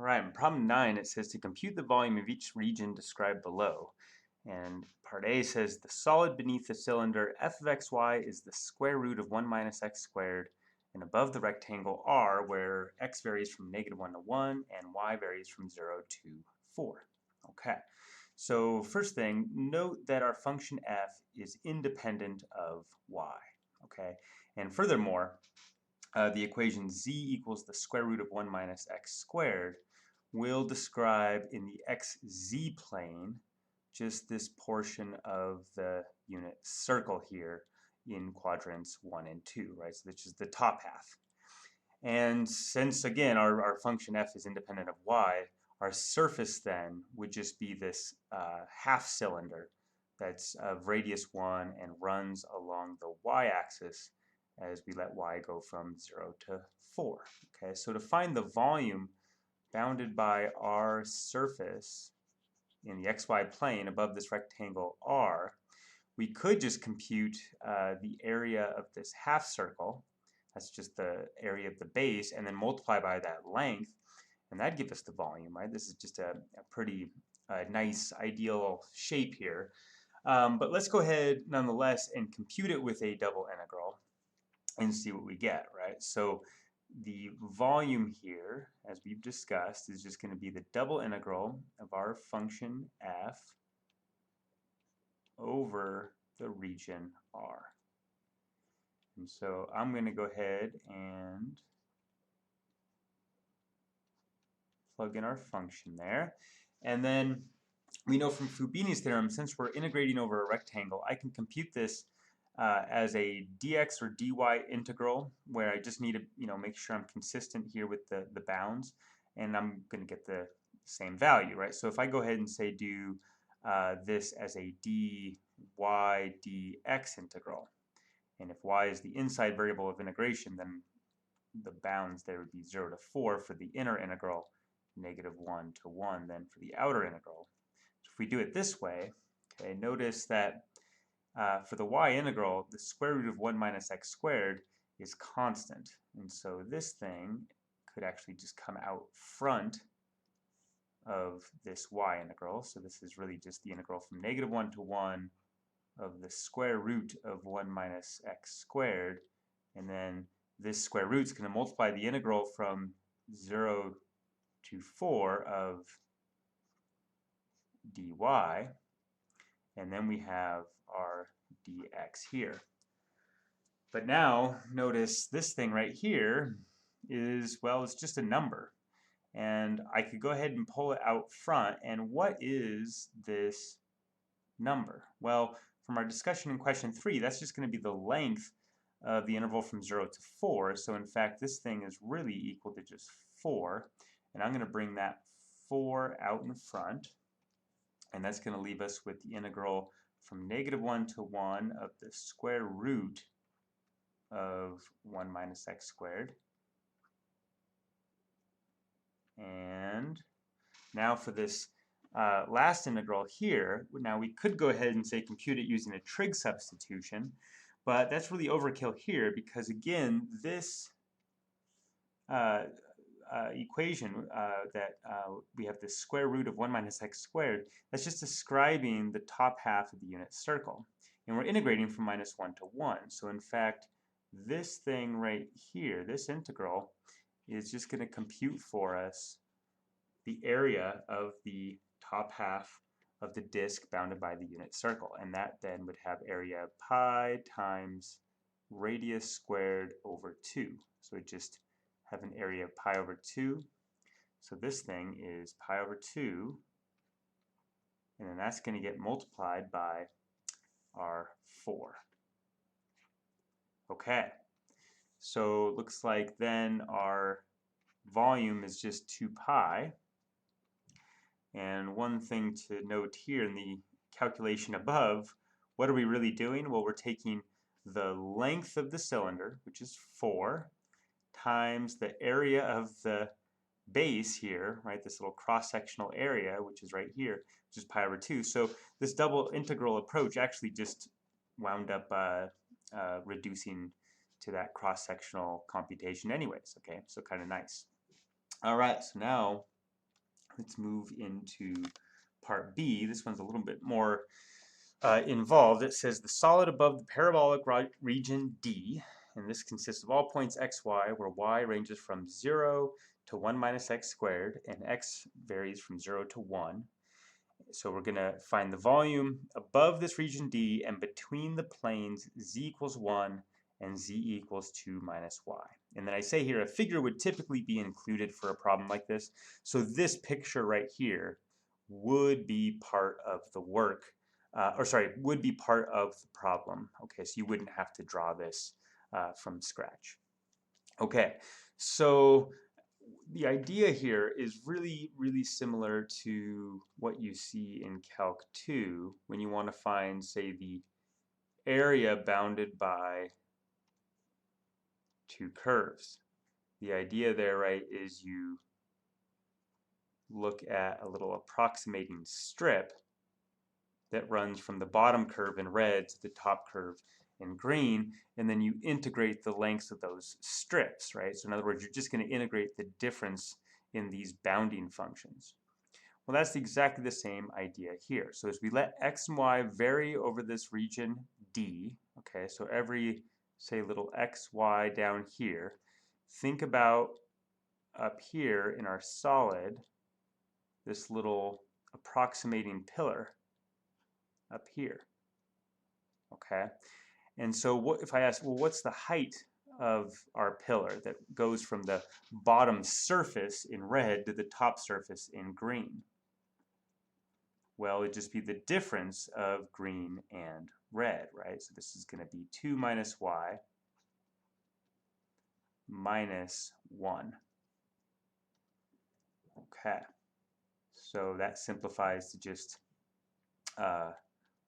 All right, in problem 9, it says to compute the volume of each region described below. And part A says the solid beneath the cylinder f of xy is the square root of 1 minus x squared, and above the rectangle R, where x varies from -1 to 1 and y varies from 0 to 4. Okay, so first thing, note that our function f is independent of y. Okay, and furthermore, the equation z equals the square root of 1 minus x squared will describe in the xz plane just this portion of the unit circle here in quadrants 1 and 2, right? So this is the top half. And since, again, our function f is independent of y, our surface then would just be this half cylinder that's of radius 1 and runs along the y-axis as we let y go from 0 to 4. Okay, so to find the volume bounded by our surface in the xy plane above this rectangle R, we could just compute the area of this half circle, that's just the area of the base, and then multiply by that length, and that'd give us the volume, right? This is just a pretty nice ideal shape here. But let's go ahead nonetheless and compute it with a double integral and see what we get, right? So the volume here, as we've discussed, is just going to be the double integral of our function f over the region R. And so I'm going to go ahead and plug in our function there. And then we know from Fubini's theorem, since we're integrating over a rectangle, I can compute this as a dx or dy integral, where I just need to make sure I'm consistent here with the bounds, and I'm going to get the same value, right? So if I go ahead and say do this as a dy dx integral, and if y is the inside variable of integration, then the bounds there would be 0 to 4 for the inner integral, -1 to 1 then for the outer integral. So if we do it this way, okay, notice that for the y integral, the square root of 1 minus x squared is constant. And so this thing could actually just come out front of this y integral. So this is really just the integral from -1 to 1 of the square root of 1 minus x squared. And then this square root is going to multiply the integral from 0 to 4 of dy. And then we have our dx here. But now notice this thing right here is, well, it's just a number. And I could go ahead and pull it out front. And what is this number? Well, from our discussion in question 3, that's just going to be the length of the interval from 0 to 4. So in fact, this thing is really equal to just 4. And I'm going to bring that 4 out in front. And that's going to leave us with the integral from -1 to 1 of the square root of 1 minus x squared. And now for this last integral here, now we could go ahead and say compute it using a trig substitution, but that's really overkill here because, again, this equation that we have the square root of 1 minus x squared, that's just describing the top half of the unit circle. And we're integrating from -1 to 1. So in fact, this thing right here, this integral, is just going to compute for us the area of the top half of the disk bounded by the unit circle. And that then would have area pi times radius squared over 2. So it just have an area of pi over 2. So this thing is pi over 2, and then that's going to get multiplied by our 4. Okay, so it looks like then our volume is just 2 pi. And one thing to note here in the calculation above, what are we really doing? Well, we're taking the length of the cylinder, which is 4, times the area of the base here, right, this little cross-sectional area, which is right here, which is pi over 2. So this double integral approach actually just wound up reducing to that cross-sectional computation anyways, okay? So kind of nice. All right, so now Let's move into part B. This one's a little bit more involved. It says the solid above the parabolic region D, and this consists of all points x, y, where y ranges from 0 to 1 minus x squared, and x varies from 0 to 1. So we're going to find the volume above this region D and between the planes z equals 1 and z equals 2 minus y. And then I say here a figure would typically be included for a problem like this. So this picture right here would be part of the work, would be part of the problem. Okay, so you wouldn't have to draw this from scratch. Okay, so the idea here is really, really similar to what you see in Calc 2 when you want to find, say, the area bounded by two curves. The idea there, right, is you look at a little approximating strip that runs from the bottom curve in red to the top curve in green, and then you integrate the lengths of those strips, right? So in other words, you're just going to integrate the difference in these bounding functions. Well, that's exactly the same idea here. So as we let x and y vary over this region D, okay, so every, say, little x, y down here, think about up here in our solid, this little approximating pillar up here, okay? And so what if I ask, well, what's the height of our pillar that goes from the bottom surface in red to the top surface in green? Well, it'd just be the difference of green and red, right? So this is going to be 2 minus y minus 1. Okay, so that simplifies to just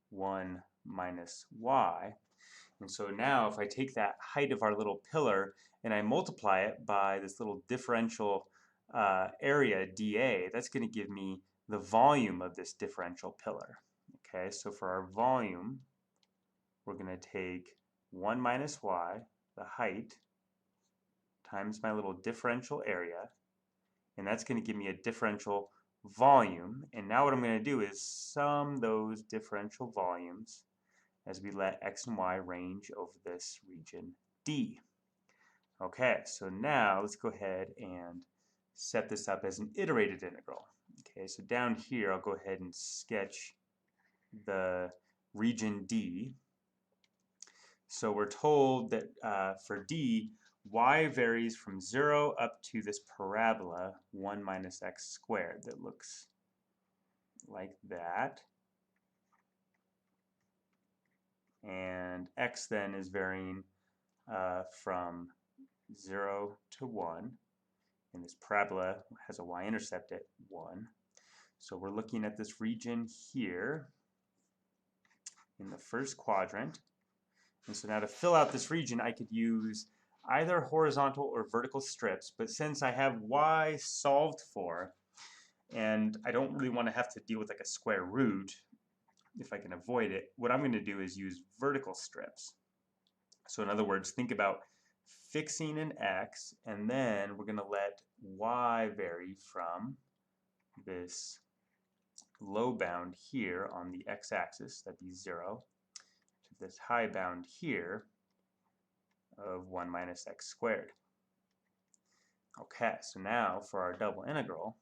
1 minus y. And so now if I take that height of our little pillar and I multiply it by this little differential area dA, that's going to give me the volume of this differential pillar. Okay, so for our volume, we're going to take 1 minus y, the height, times my little differential area, and that's going to give me a differential volume. And now what I'm going to do is sum those differential volumes as we let x and y range over this region D. Okay, so now let's go ahead and set this up as an iterated integral. Okay, so down here I'll go ahead and sketch the region D. So we're told that for D, y varies from 0 up to this parabola 1 minus x squared that looks like that. And x then is varying from 0 to 1. And this parabola has a y-intercept at 1. So we're looking at this region here in the first quadrant. And so now to fill out this region, I could use either horizontal or vertical strips, but since I have y solved for, and I don't really want to have to deal with like a square root, if I can avoid it, what I'm going to do is use vertical strips. So in other words, think about fixing an x, and then we're going to let y vary from this low bound here on the x-axis, that'd be 0, to this high bound here of 1 minus x squared. Okay, so now for our double integral,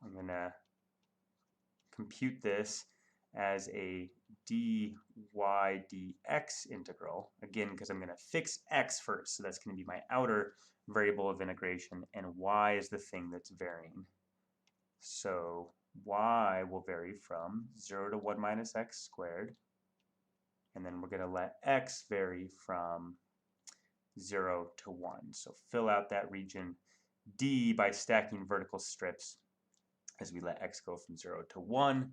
I'm going to compute this as a dy dx integral, again because I'm going to fix x first, so that's going to be my outer variable of integration, and y is the thing that's varying. So y will vary from 0 to 1 minus x squared, and then we're going to let x vary from 0 to 1. So fill out that region D by stacking vertical strips as we let x go from 0 to 1.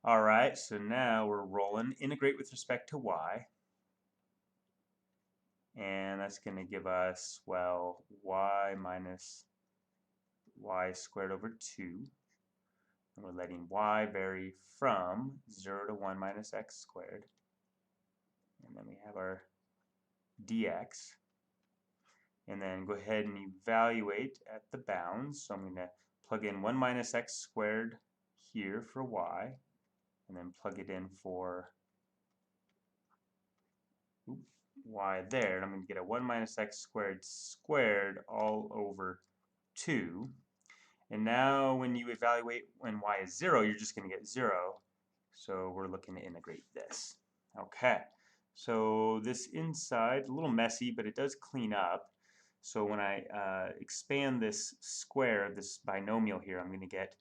All right, so now we're rolling. Integrate with respect to y. And that's going to give us, well, y minus y squared over 2. And we're letting y vary from 0 to 1 minus x squared. And then we have our dx. and then go ahead and evaluate at the bounds. So I'm going to plug in 1 minus x squared here for y, and then plug it in for y there, and I'm going to get a 1 minus x squared all over 2. And now when you evaluate when y is 0, you're just going to get 0. So we're looking to integrate this. Okay, so this inside, a little messy, but it does clean up. So when I expand this square, this binomial here, I'm going to get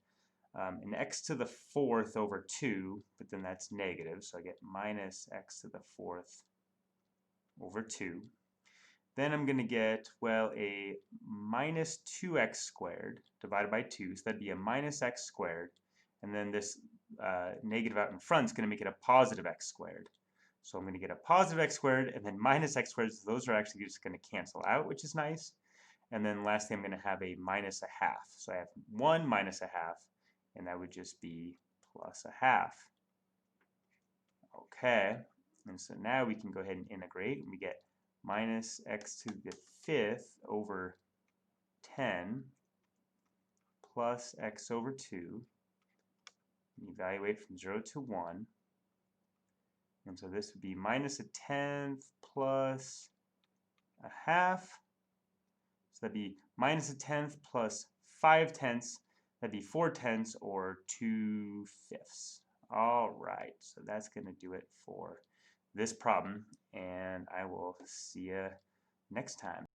an x to the 4th over 2, but then that's negative, so I get minus x to the 4th over 2. Then I'm going to get, well, a minus 2x squared divided by 2, so that'd be a minus x squared, and then this negative out in front is going to make it a positive x squared. So I'm going to get a positive x squared and then minus x squared, so those are actually just going to cancel out, which is nice. And then lastly, I'm going to have a minus a half. So I have 1 minus a half, and that would just be plus a half. Okay, and so now we can go ahead and integrate, and we get minus x to the 5th over 10 plus x over 2. And evaluate from 0 to 1. And so this would be minus a 10th plus a half. So that'd be minus a 10th plus 5/10. That'd be 4/10 or 2/5. All right, so that's going to do it for this problem, and I will see you next time.